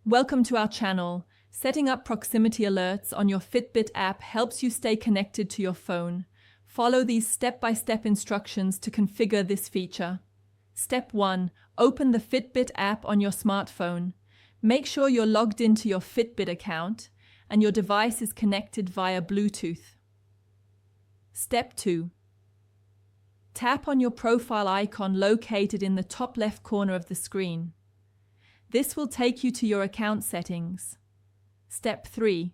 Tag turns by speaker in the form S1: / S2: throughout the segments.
S1: Welcome to our channel. Setting up proximity alerts on your Fitbit app helps you stay connected to your phone. Follow these step-by-step instructions to configure this feature. Step 1. Open the Fitbit app on your smartphone. Make sure you're logged into your Fitbit account and your device is connected via Bluetooth. Step 2. Tap on your profile icon located in the top left corner of the screen. This will take you to your account settings. Step 3.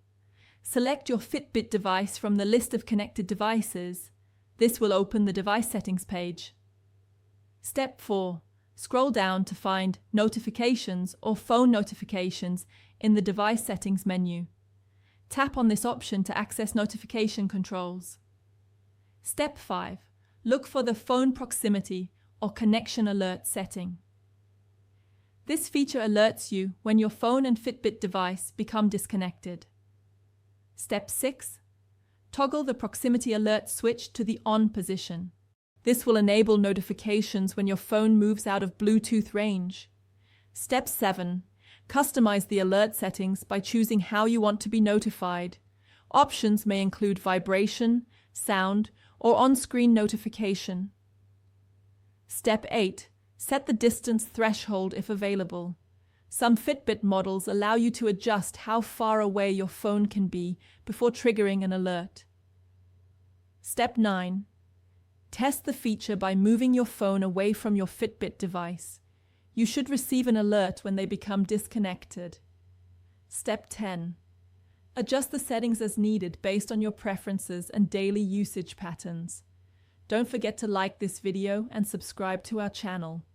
S1: Select your Fitbit device from the list of connected devices. This will open the device settings page. Step 4. Scroll down to find Notifications or Phone Notifications in the device settings menu. Tap on this option to access notification controls. Step 5. Look for the Phone Proximity or Connection Alert setting. This feature alerts you when your phone and Fitbit device become disconnected. Step 6. Toggle the proximity alert switch to the on position. This will enable notifications when your phone moves out of Bluetooth range. Step 7. Customize the alert settings by choosing how you want to be notified. Options may include vibration, sound, or on-screen notification. Step 8. Set the distance threshold if available. Some Fitbit models allow you to adjust how far away your phone can be before triggering an alert. Step 9. Test the feature by moving your phone away from your Fitbit device. You should receive an alert when they become disconnected. Step 10. Adjust the settings as needed based on your preferences and daily usage patterns. Don't forget to like this video and subscribe to our channel.